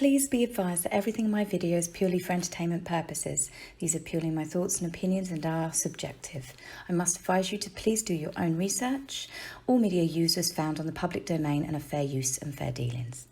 Please be advised that everything in my video is purely for entertainment purposes. These are purely my thoughts and opinions and are subjective. I must advise you to please do your own research. All media users found on the public domain and are fair use and fair dealings.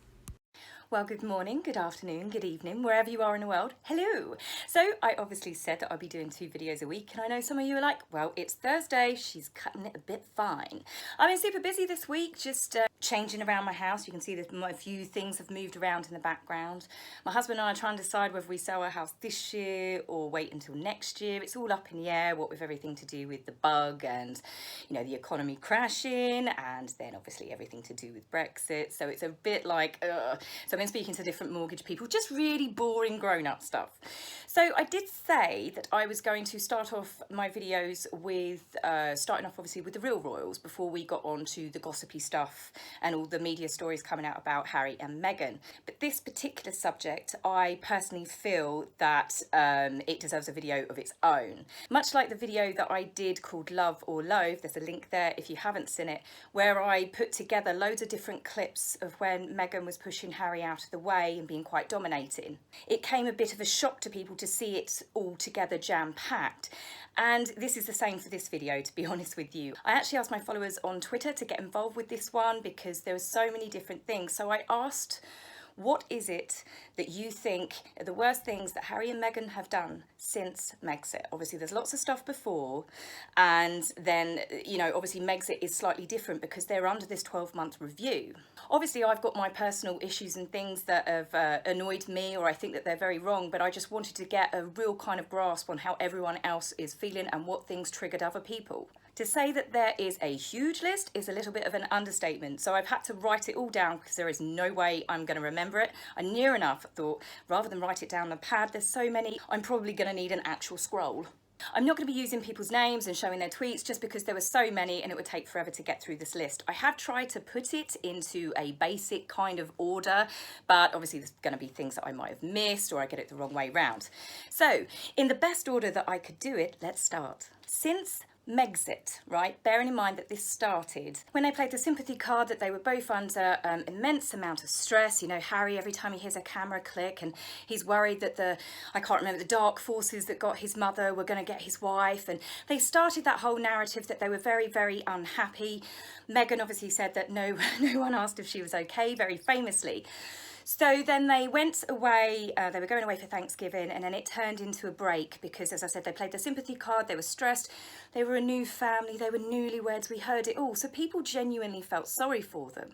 Well, good morning, good afternoon, good evening, wherever you are in the world. Hello! So I obviously said that I'll be doing 2 videos a week, and I know some of you are like, well, it's Thursday, she's cutting it a bit fine. I've been super busy this week, just changing around my house. You can see that a few things have moved around in the background. My husband and I are trying to decide whether we sell our house this year or wait until next year. It's all up in the air, what with everything to do with the bug and, you know, the economy crashing, and then obviously everything to do with Brexit. So it's a bit like, So I've been speaking to different mortgage people, just really boring grown-up stuff. So I did say that I was going to start off my videos with, starting off obviously with the real royals before we got on to the gossipy stuff and all the media stories coming out about Harry and Meghan. But this particular subject, I personally feel that it deserves a video of its own. Much like the video that I did called Love or Loathe, there's a link there if you haven't seen it, where I put together loads of different clips of when Meghan was pushing Harry out of the way and being quite dominating. It came a bit of a shock to people to see it all together jam-packed. And this is the same for this video, to be honest with you. I actually asked my followers on Twitter to get involved with this one because there were so many different things. So I asked, what is it that you think are the worst things that Harry and Meghan have done since Megxit? Obviously, there's lots of stuff before, and then, you know, obviously Megxit is slightly different because they're under this 12-month review. Obviously, I've got my personal issues and things that have annoyed me, or I think that they're very wrong, but I just wanted to get a real kind of grasp on how everyone else is feeling and what things triggered other people. To say that there is a huge list is a little bit of an understatement, so I've had to write it all down because there is no way I'm going to remember it. I near enough thought, rather than write it down on a pad, there's so many, I'm probably going to need an actual scroll. I'm not going to be using people's names and showing their tweets just because there were so many and it would take forever to get through this list. I have tried to put it into a basic kind of order, but obviously there's going to be things that I might have missed or I get it the wrong way round. So in the best order that I could do it, let's start. Since Megxit, right? Bearing in mind that this started when they played the sympathy card, that they were both under immense amount of stress. You know, Harry, every time he hears a camera click, and he's worried that I can't remember, the dark forces that got his mother were going to get his wife. And they started that whole narrative that they were very, very unhappy. Meghan obviously said that no one asked if she was okay, very famously. So then they went away, they were going away for Thanksgiving, and then it turned into a break because, as I said, they played the sympathy card, they were stressed, they were a new family, they were newlyweds, we heard it all. So people genuinely felt sorry for them.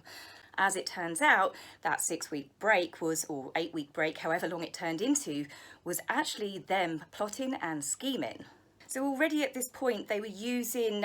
As it turns out, that 6-week break was, or 8-week break, however long it turned into, was actually them plotting and scheming. So already at this point, they were using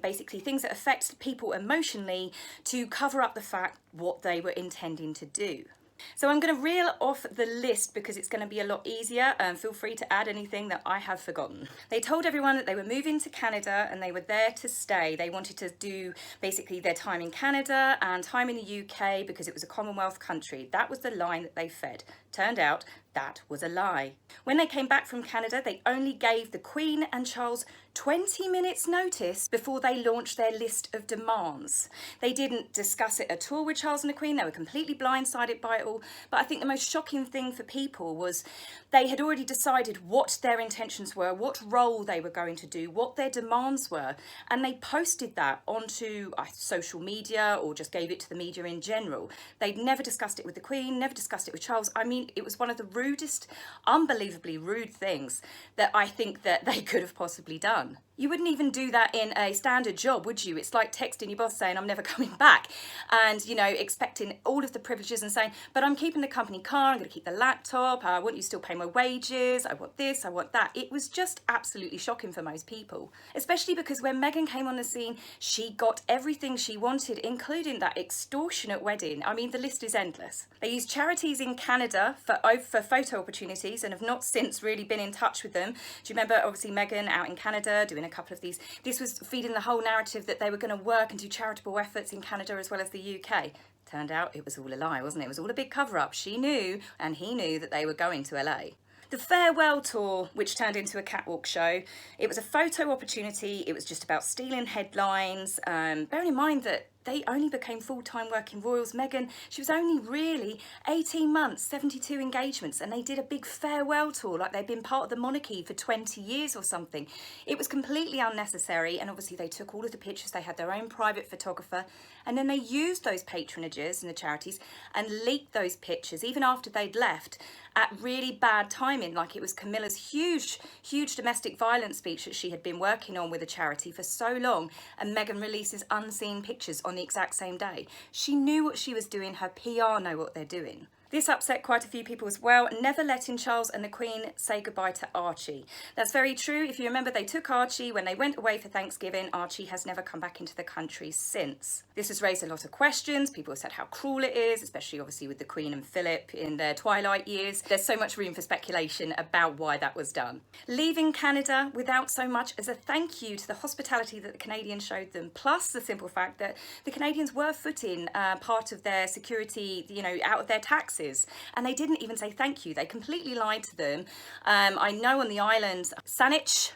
basically things that affect people emotionally to cover up the fact what they were intending to do. So I'm going to reel off the list because it's going to be a lot easier. Feel free to add anything that I have forgotten. They told everyone that they were moving to Canada and they were there to stay. They wanted to do basically their time in Canada and time in the UK because it was a Commonwealth country. That was the line that they fed. Turned out that was a lie. When they came back from Canada, they only gave the Queen and Charles 20 minutes notice before they launched their list of demands. They didn't discuss it at all with Charles and the Queen. They were completely blindsided by it all. But I think the most shocking thing for people was they had already decided what their intentions were, what role they were going to do, what their demands were, and they posted that onto social media or just gave it to the media in general. They'd never discussed it with the Queen, never discussed it with Charles. I mean, it was one of the rudest, unbelievably rude things that I think that they could have possibly done. You wouldn't even do that in a standard job, would you? It's like texting your boss saying, I'm never coming back. And, you know, expecting all of the privileges and saying, but I'm keeping the company car, I'm going to keep the laptop, I want you to still pay my wages, I want this, I want that. It was just absolutely shocking for most people, especially because when Meghan came on the scene, she got everything she wanted, including that extortionate wedding. I mean, the list is endless. They used charities in Canada for photo opportunities and have not since really been in touch with them. Do you remember, obviously, Meghan out in Canada doing a couple of these? This was feeding the whole narrative that they were going to work and do charitable efforts in Canada as well as the UK. Turned out it was all a lie, wasn't it? It was all a big cover-up. She knew and he knew that they were going to LA. The farewell tour, which turned into a catwalk show, it was a photo opportunity. It was just about stealing headlines. Bearing in mind that they only became full-time working royals. Meghan, she was only really 18 months, 72 engagements, and they did a big farewell tour like they'd been part of the monarchy for 20 years or something. It was completely unnecessary, and obviously they took all of the pictures, they had their own private photographer, and then they used those patronages and the charities and leaked those pictures, even after they'd left, at really bad timing, like it was Camilla's huge domestic violence speech that she had been working on with a charity for so long, and Meghan releases unseen pictures on the exact same day. She knew what she was doing, her PR know what they're doing. This upset quite a few people as well, never letting Charles and the Queen say goodbye to Archie. That's very true. If you remember, they took Archie when they went away for Thanksgiving. Archie has never come back into the country since. This has raised a lot of questions. People have said how cruel it is, especially obviously with the Queen and Philip in their twilight years. There's so much room for speculation about why that was done. Leaving Canada without so much as a thank you to the hospitality that the Canadians showed them, plus the simple fact that the Canadians were footing part of their security, you know, out of their taxes. And they didn't even say thank you. They completely lied to them. I know on the island, Saanich,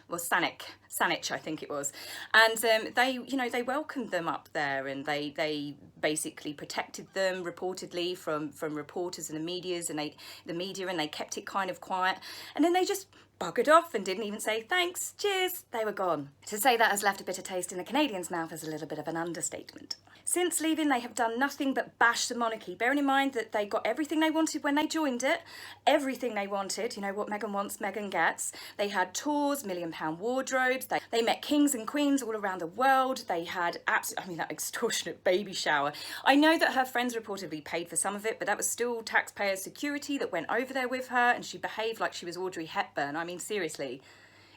I think it was, and they welcomed them up there, and they basically protected them reportedly from reporters and the media, and they kept it kind of quiet, and then they just buggered off and didn't even say thanks, cheers, they were gone. To say that has left a bitter taste in the Canadians' mouth is a little bit of an understatement. Since leaving, they have done nothing but bash the monarchy, bearing in mind that they got everything they wanted when they joined it, everything they wanted, you know, what Meghan wants, Meghan gets. They had tours, £1 million wardrobes, they met kings and queens all around the world, they had that extortionate baby shower. I know that her friends reportedly paid for some of it, but that was still taxpayer security that went over there with her, and she behaved like she was Audrey Hepburn. I mean, seriously,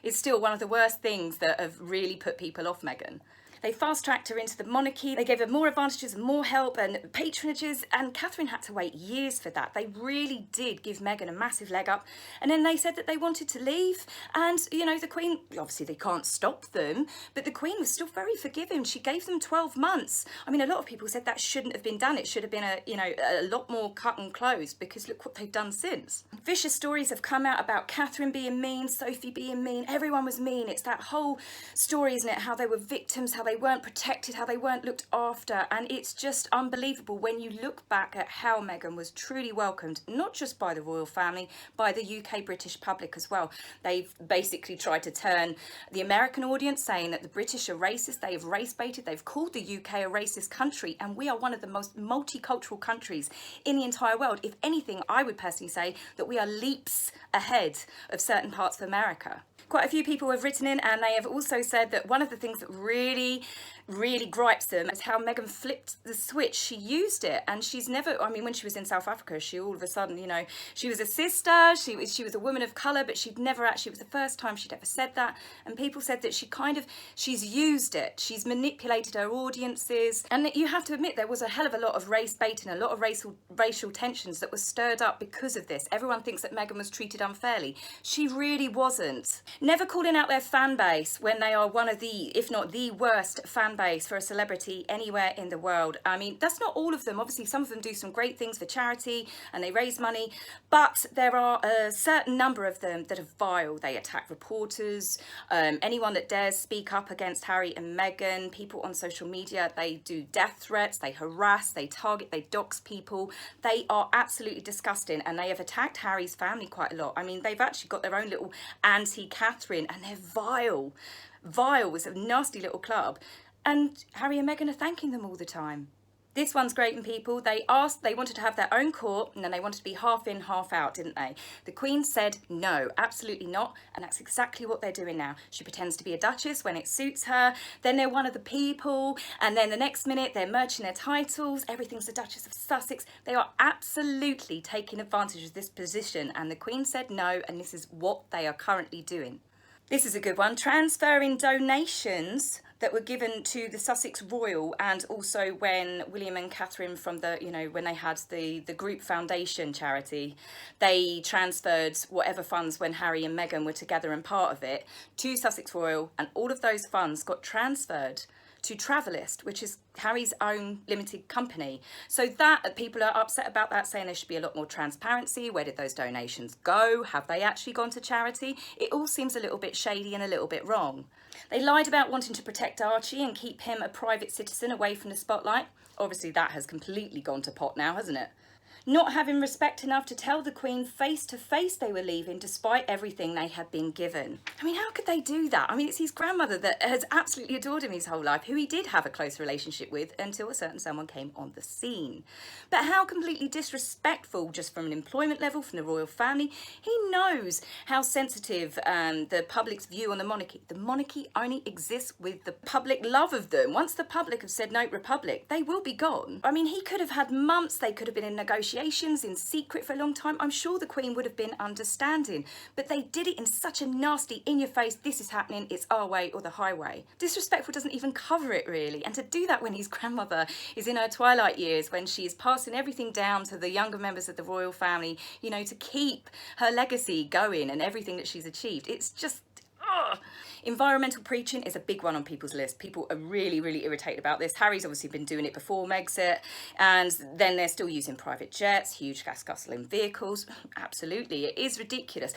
it's still one of the worst things that have really put people off Meghan. They fast-tracked her into the monarchy, they gave her more advantages and more help and patronages, and Catherine had to wait years for that. They really did give Meghan a massive leg up, and then they said that they wanted to leave, and, you know, the Queen, obviously they can't stop them, but the Queen was still very forgiving. She gave them 12 months. I mean, a lot of people said that shouldn't have been done. It should have been a lot more cut and closed, because look what they've done since. Vicious stories have come out about Catherine being mean, Sophie being mean, everyone was mean. It's that whole story, isn't it, how they were victims, how they weren't protected, how they weren't looked after, and it's just unbelievable when you look back at how Meghan was truly welcomed, not just by the royal family, by the UK British public as well. They've basically tried to turn the American audience, saying that the British are racist, they have race baited, they've called the UK a racist country, and we are one of the most multicultural countries in the entire world. If anything, I would personally say that we are leaps ahead of certain parts of America. Quite a few people have written in, and they have also said that one of the things that really gripes them is how Meghan flipped the switch. She used it, and she's never, I mean, when she was in South Africa, she all of a sudden, you know, she was a sister, she was a woman of colour, but she'd never actually, it was the first time she'd ever said that, and people said that she's used it, she's manipulated her audiences, and you have to admit there was a hell of a lot of race baiting, a lot of racial tensions that were stirred up because of this. Everyone thinks that Meghan was treated unfairly. She really wasn't. Never calling out their fan base when they are one of the, if not the worst fan base for a celebrity anywhere in the world. I mean, that's not all of them. Obviously, some of them do some great things for charity and they raise money, but there are a certain number of them that are vile. They attack reporters, anyone that dares speak up against Harry and Meghan, people on social media. They do death threats, they harass, they target, they dox people. They are absolutely disgusting, and they have attacked Harry's family quite a lot. I mean, they've actually got their own little anti-Catherine, and they're vile. It's a nasty little club. And Harry and Meghan are thanking them all the time. This one's great in people. They wanted to have their own court, and then they wanted to be half in, half out, didn't they? The Queen said no, absolutely not, and that's exactly what they're doing now. She pretends to be a duchess when it suits her, then they're one of the people, and then the next minute they're merging their titles, everything's the Duchess of Sussex. They are absolutely taking advantage of this position, and the Queen said no, and this is what they are currently doing. This is a good one. Transferring donations that were given to the Sussex Royal, and also when William and Catherine from the, when they had the group foundation charity, they transferred whatever funds when Harry and Meghan were together and part of it to Sussex Royal, and all of those funds got transferred to Travelist, which is Harry's own limited company. So that people are upset about that, saying there should be a lot more transparency. Where did those donations go? Have they actually gone to charity? It all seems a little bit shady and a little bit wrong. They lied about wanting to protect Archie and keep him a private citizen away from the spotlight. Obviously that has completely gone to pot now, hasn't it? Not having respect enough to tell the Queen face to face they were leaving despite everything they had been given. I mean, how could they do that? I mean, it's his grandmother that has absolutely adored him his whole life, who he did have a close relationship with until a certain someone came on the scene. But how completely disrespectful, just from an employment level, from the royal family. He knows how sensitive the public's view on the monarchy. The monarchy only exists with the public love of them. Once the public have said no republic, they will be gone. I mean, he could have had months, they could have been in negotiations in secret for a long time. I'm sure the Queen would have been understanding, but they did it in such a nasty, in your face, this is happening, it's our way or the highway. Disrespectful doesn't even cover it really, and to do that when his grandmother is in her twilight years, when she is passing everything down to the younger members of the royal family, you know, to keep her legacy going and everything that she's achieved, it's just environmental preaching is a big one on people's list. People are really, really irritated about this. Harry's obviously been doing it before Megxit, and then they're still using private jets, huge gas guzzling vehicles. Absolutely, it is ridiculous.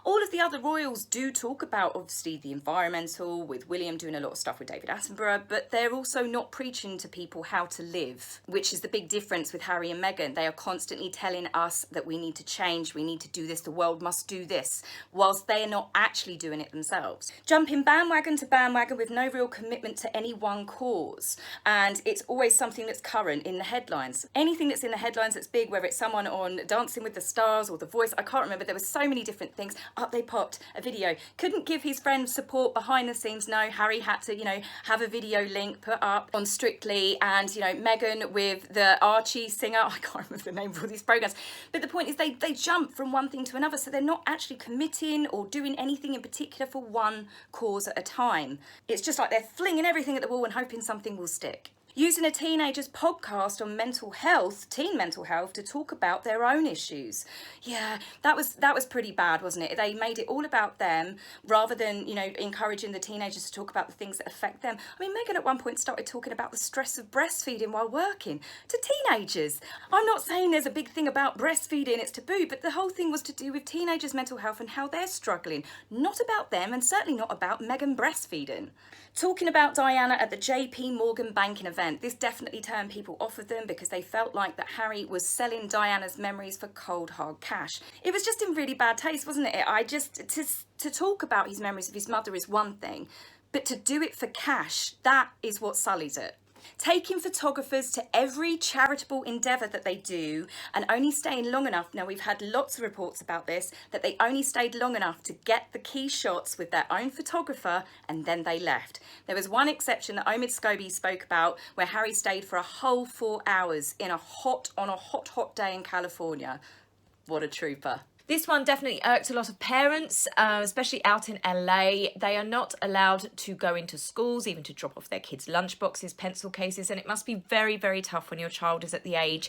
All of the other royals do talk about, obviously, the environmental, with William doing a lot of stuff with David Attenborough, but they're also not preaching to people how to live, which is the big difference with Harry and Meghan. They are constantly telling us that we need to change, we need to do this, the world must do this, whilst they are not actually doing it themselves. Jumping bandwagon to bandwagon with no real commitment to any one cause, and it's always something that's current in the headlines. Anything that's in the headlines that's big, whether it's someone on Dancing with the Stars or The Voice, I can't remember, there were so many different things. Up they popped, a video. Couldn't give his friend support behind the scenes. No, Harry had to, you know, have a video link put up on Strictly, and, you know, Meghan with the Archie singer. I can't remember the name of all these programs. But the point is they jump from one thing to another, so they're not actually committing or doing anything in particular for one cause at a time. It's just like they're flinging everything at the wall and hoping something will stick. Using a teenager's podcast on mental health, teen mental health, to talk about their own issues. Yeah, that was pretty bad, wasn't it? They made it all about them rather than, you know, encouraging the teenagers to talk about the things that affect them. I mean, Meghan at one point started talking about the stress of breastfeeding while working to teenagers. I'm not saying there's a big thing about breastfeeding, it's taboo, but the whole thing was to do with teenagers' mental health and how they're struggling. Not about them, and certainly not about Meghan breastfeeding. Talking about Diana at the JP Morgan banking event, this definitely turned people off of them because they felt like that Harry was selling Diana's memories for cold hard cash. It was just in really bad taste, wasn't it? To talk about his memories of his mother is one thing, but to do it for cash, that is what sullies it. Taking photographers to every charitable endeavour that they do and only staying long enough, now we've had lots of reports about this, that they only stayed long enough to get the key shots with their own photographer and then they left. There was one exception that Omid Scobie spoke about where Harry stayed for a whole 4 hours on a hot day in California. What a trooper. This one definitely irked a lot of parents, especially out in LA. They are not allowed to go into schools, even to drop off their kids' lunchboxes, pencil cases, and it must be very, very tough when your child is at the age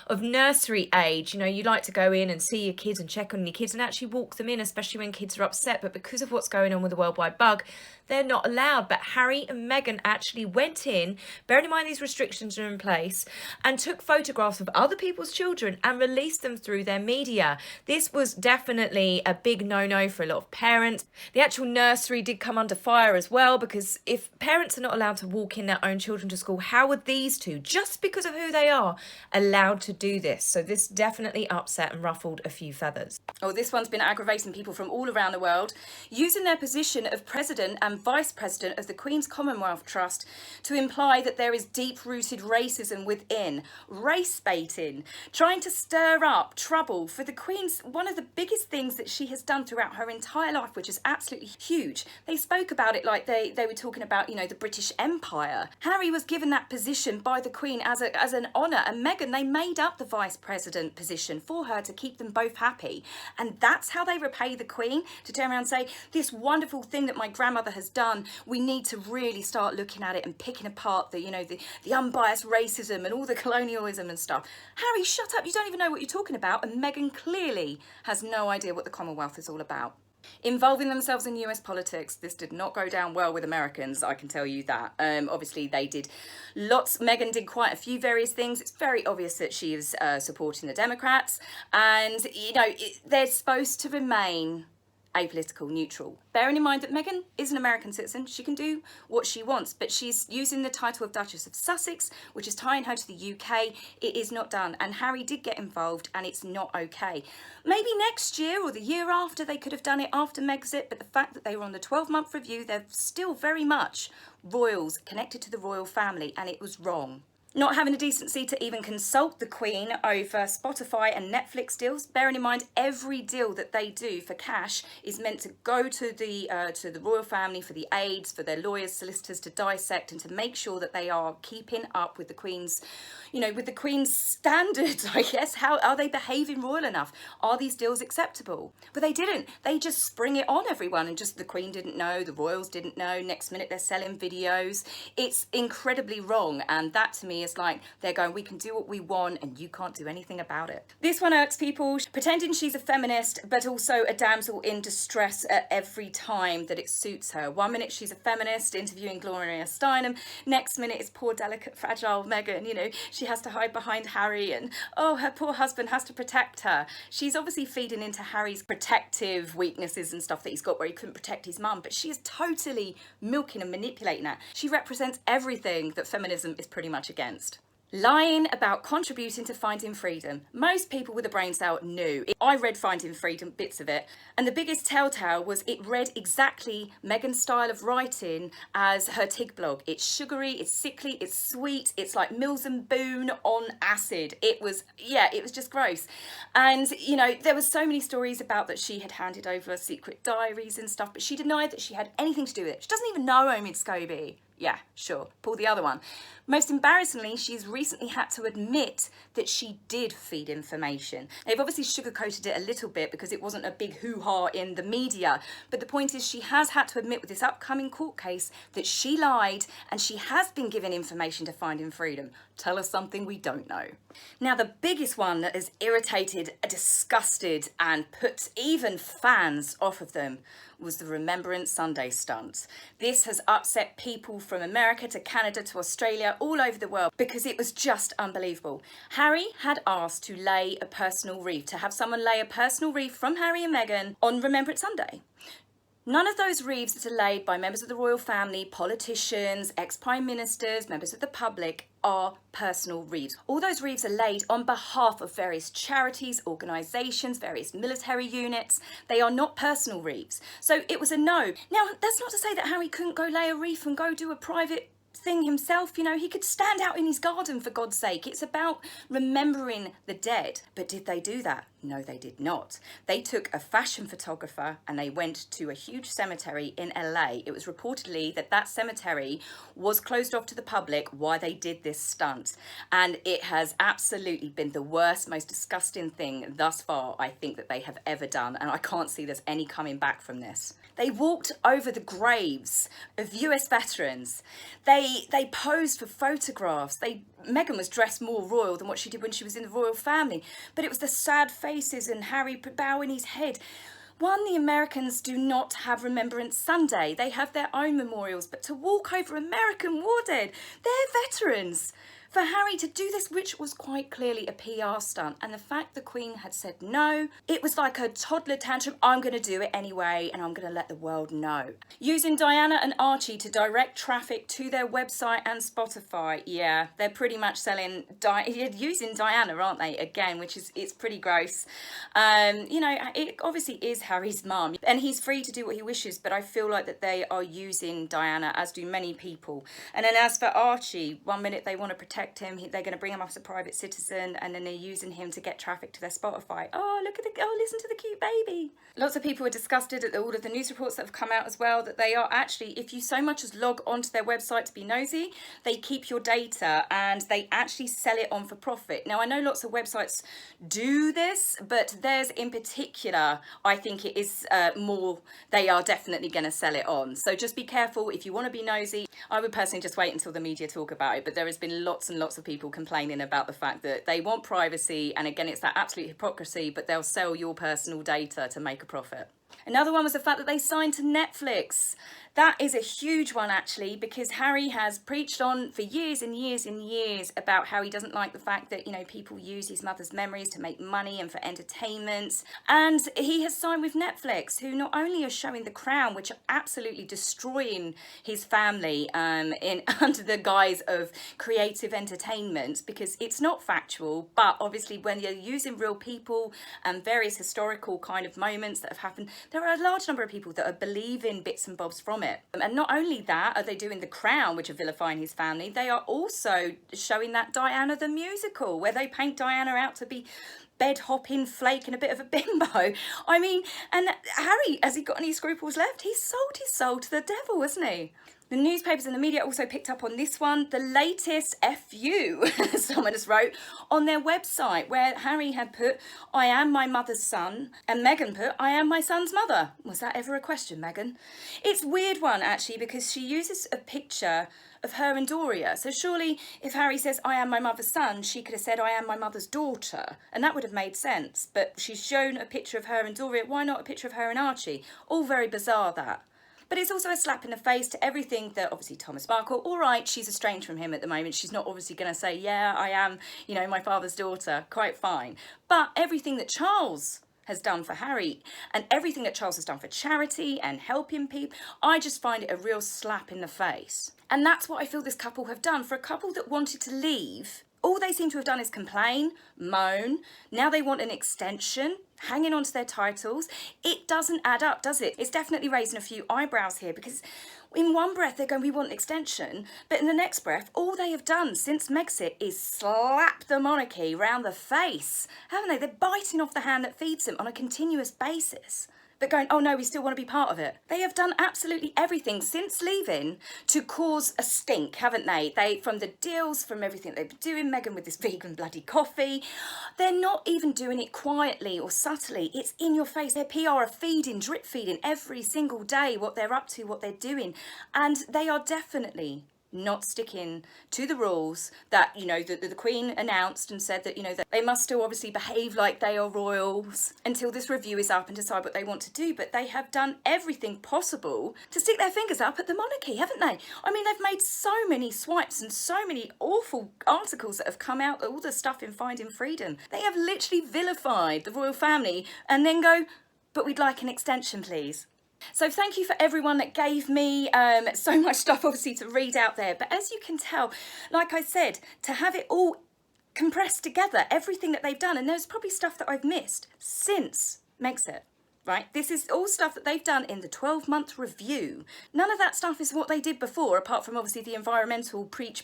of nursery age. You know, you like to go in and see your kids and check on your kids and actually walk them in, especially when kids are upset. But because of what's going on with the worldwide bug, they're not allowed. But Harry and Meghan actually went in, bearing in mind these restrictions are in place, and took photographs of other people's children and released them through their media. This was definitely a big no-no for a lot of parents. The actual nursery did come under fire as well, because if parents are not allowed to walk in their own children to school, how are these two, just because of who they are, allowed to do this? So this definitely upset and ruffled a few feathers. Oh, this one's been aggravating people from all around the world, using their position of president and vice president of the Queen's Commonwealth Trust to imply that there is deep-rooted racism within, race baiting, trying to stir up trouble for the Queen's, one of the biggest things that she has done throughout her entire life, which is absolutely huge. They spoke about it like they were talking about, you know, the British Empire. Harry was given that position by the Queen as an honour, and Meghan, they made up the vice president position for her to keep them both happy. And that's how they repay the Queen, to turn around and say, this wonderful thing that my grandmother has done, we need to really start looking at it and picking apart the, you know, the unbiased racism and all the colonialism and stuff. Harry, shut up, you don't even know what you're talking about. And Meghan clearly has no idea what the Commonwealth is all about. Involving themselves in US politics, this did not go down well with Americans, I can tell you that. Obviously, they did lots. Meghan did quite a few various things. It's very obvious that she is supporting the Democrats, and they're supposed to remain apolitical, neutral. Bearing in mind that Meghan is an American citizen, she can do what she wants, but she's using the title of Duchess of Sussex, which is tying her to the UK. It is not done, and Harry did get involved, and it's not okay. Maybe next year or the year after they could have done it after Megxit, but the fact that they were on the 12-month review, they're still very much royals connected to the royal family, and it was wrong. Not having the decency to even consult the Queen over Spotify and Netflix deals, bearing in mind every deal that they do for cash is meant to go to the royal family for the aides, for their lawyers, solicitors to dissect and to make sure that they are keeping up with the Queen's, with the Queen's standards, I guess. How are they behaving royal enough? Are these deals acceptable? But they didn't. They just spring it on everyone, and just the Queen didn't know, the royals didn't know. Next minute they're selling videos. It's incredibly wrong, and that to me is like they're going, we can do what we want and you can't do anything about it. This one irks people, pretending she's a feminist but also a damsel in distress at every time that it suits her. One minute she's a feminist interviewing Gloria Steinem, next minute it's poor delicate fragile Meghan, she has to hide behind Harry and her poor husband has to protect her. She's obviously feeding into Harry's protective weaknesses and stuff that he's got where he couldn't protect his mum, but she is totally milking and manipulating that. She represents everything that feminism is pretty much against. Lying about contributing to Finding Freedom. Most people with a brain cell knew. I read Finding Freedom, bits of it, and the biggest telltale was it read exactly Meghan's style of writing as her Tig blog. It's sugary, it's sickly, it's sweet, it's like Mills and Boon on acid. It was just gross. And, there was so many stories about that she had handed over secret diaries and stuff, but she denied that she had anything to do with it. She doesn't even know Omid Scobie. Yeah, sure. Pull the other one. Most embarrassingly, she's recently had to admit that she did feed information. They've obviously sugarcoated it a little bit because it wasn't a big hoo-ha in the media. But the point is she has had to admit with this upcoming court case that she lied and she has been given information to Finding Freedom. Tell us something we don't know. Now, the biggest one that has irritated, disgusted and put even fans off of them was the Remembrance Sunday stunt. This has upset people from America to Canada to Australia, all over the world, because it was just unbelievable. Harry had asked to lay a personal wreath, to have someone lay a personal wreath from Harry and Meghan on Remembrance Sunday. None of those wreaths that are laid by members of the royal family, politicians, ex-prime ministers, members of the public are personal wreaths. All those wreaths are laid on behalf of various charities, organisations, various military units. They are not personal wreaths. So it was a no. Now, that's not to say that Harry couldn't go lay a wreath and go do a private thing himself. He could stand out in his garden, for God's sake. It's about remembering the dead. But did they do that? No, they did not. They took a fashion photographer and they went to a huge cemetery in LA. It was reportedly that cemetery was closed off to the public while they did this stunt. And it has absolutely been the worst, most disgusting thing thus far, I think, that they have ever done. And I can't see there's any coming back from this. They walked over the graves of US veterans. They posed for photographs. Meghan was dressed more royal than what she did when she was in the royal family. But it was the sad faces and Harry bowing his head. One, the Americans do not have Remembrance Sunday. They have their own memorials. But to walk over American war dead, they're veterans. For Harry to do this, which was quite clearly a PR stunt, and the fact the Queen had said no, it was like a toddler tantrum. I'm going to do it anyway, and I'm going to let the world know. Using Diana and Archie to direct traffic to their website and Spotify. Yeah, they're pretty much using Diana, aren't they? Again, it's pretty gross. It obviously is Harry's mum, and he's free to do what he wishes, but I feel like that they are using Diana, as do many people. And then as for Archie, one minute they want to protect him, they're going to bring him up as a private citizen, and then they're using him to get traffic to their Spotify. Listen to the cute baby. Lots of people are disgusted at all of the news reports that have come out as well, that they are actually, if you so much as log onto their website to be nosy, they keep your data and they actually sell it on for profit. Now, I know lots of websites do this, but theirs in particular, I think it is more, they are definitely going to sell it on. So just be careful if you want to be nosy. I would personally just wait until the media talk about it, but there has been lots and lots of people complaining about the fact that they want privacy, and again, it's that absolute hypocrisy, but they'll sell your personal data to make a profit. Another one was the fact that they signed to Netflix. That is a huge one, actually, because Harry has preached on for years and years and years about how he doesn't like the fact that, you know, people use his mother's memories to make money and for entertainment. And he has signed with Netflix, who not only are showing The Crown, which are absolutely destroying his family in under the guise of creative entertainment, because it's not factual, but obviously when you're using real people and various historical kind of moments that have happened, there are a large number of people that are believing bits and bobs from it. And not only that are they doing The Crown, which are vilifying his family, they are also showing that Diana the musical, where they paint Diana out to be bed hopping, flake, and a bit of a bimbo. I mean, and Harry, has he got any scruples left? He sold his soul to the devil, hasn't he? The newspapers and the media also picked up on this one, the latest FU, someone just wrote, on their website, where Harry had put, I am my mother's son, and Meghan put, I am my son's mother. Was that ever a question, Meghan? It's a weird one, actually, because she uses a picture of her and Doria. So surely if Harry says, I am my mother's son, she could have said, I am my mother's daughter. And that would have made sense. But she's shown a picture of her and Doria. Why not a picture of her and Archie? All very bizarre, that. But it's also a slap in the face to everything that obviously Thomas Markle, all right, she's estranged from him at the moment. She's not obviously going to say, yeah, I am, you know, my father's daughter. Quite fine. But everything that Charles has done for Harry and everything that Charles has done for charity and helping people, I just find it a real slap in the face. And that's what I feel this couple have done. For a couple that wanted to leave, all they seem to have done is complain, moan. Now they want an extension, hanging on to their titles. It doesn't add up, does it? It's definitely raising a few eyebrows here, because in one breath they're going, we want an extension, but in the next breath, all they have done since Megxit is slap the monarchy round the face, haven't they? They're biting off the hand that feeds them on a continuous basis, but going, oh no, we still want to be part of it. They have done absolutely everything since leaving to cause a stink, haven't they? They, from the deals, from everything they've been doing, Meghan with this vegan bloody coffee, they're not even doing it quietly or subtly. It's in your face. Their PR are feeding, drip feeding every single day what they're up to, what they're doing. And they are definitely not sticking to the rules that, you know, the Queen announced and said that, you know, that they must still obviously behave like they are royals until this review is up and decide what they want to do. But they have done everything possible to stick their fingers up at the monarchy, haven't they? I mean, they've made so many swipes and so many awful articles that have come out, all the stuff in Finding Freedom. They have literally vilified the royal family and then go, but we'd like an extension, please. So thank you for everyone that gave me so much stuff obviously to read out there. But as you can tell, like I said, to have it all compressed together, everything that they've done, and there's probably stuff that I've missed since Megxit, right? This is all stuff that they've done in the 12-month review. None of that stuff is what they did before, apart from obviously the environmental preach.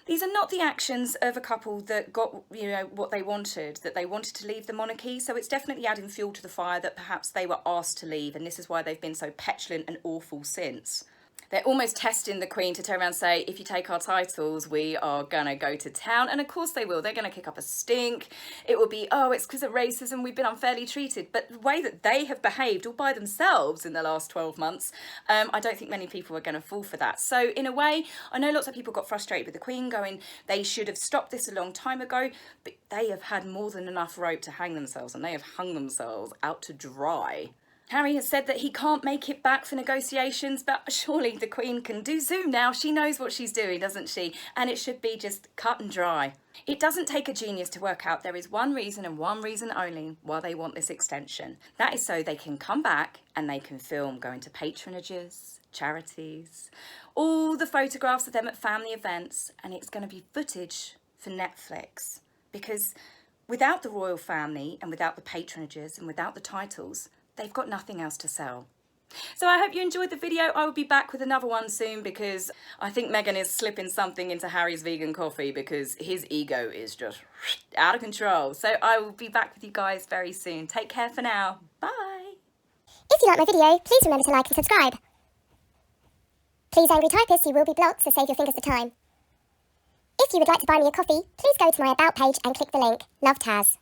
These are not the actions of a couple that got, you know, what they wanted, that they wanted to leave the monarchy. So it's definitely adding fuel to the fire that perhaps they were asked to leave. And this is why they've been so petulant and awful since. They're almost testing the Queen to turn around and say, if you take our titles, we are going to go to town. And of course they will. They're going to kick up a stink. It will be, oh, it's because of racism, we've been unfairly treated. But the way that they have behaved all by themselves in the last 12 months, I don't think many people are going to fall for that. So in a way, I know lots of people got frustrated with the Queen going, they should have stopped this a long time ago. But they have had more than enough rope to hang themselves, and they have hung themselves out to dry. Harry has said that he can't make it back for negotiations, but surely the Queen can do Zoom now. She knows what she's doing, doesn't she? And it should be just cut and dry. It doesn't take a genius to work out there is one reason and one reason only why they want this extension. That is so they can come back and they can film going to patronages, charities, all the photographs of them at family events, and it's going to be footage for Netflix. Because without the royal family and without the patronages and without the titles, they've got nothing else to sell. So I hope you enjoyed the video. I will be back with another one soon, because I think Meghan is slipping something into Harry's vegan coffee because his ego is just out of control. So I will be back with you guys very soon. Take care for now. Bye. If you like my video, please remember to like and subscribe. Please, angry typists, you will be blocked, so save your fingers the time. If you would like to buy me a coffee, please go to my About page and click the link. Love, Taz.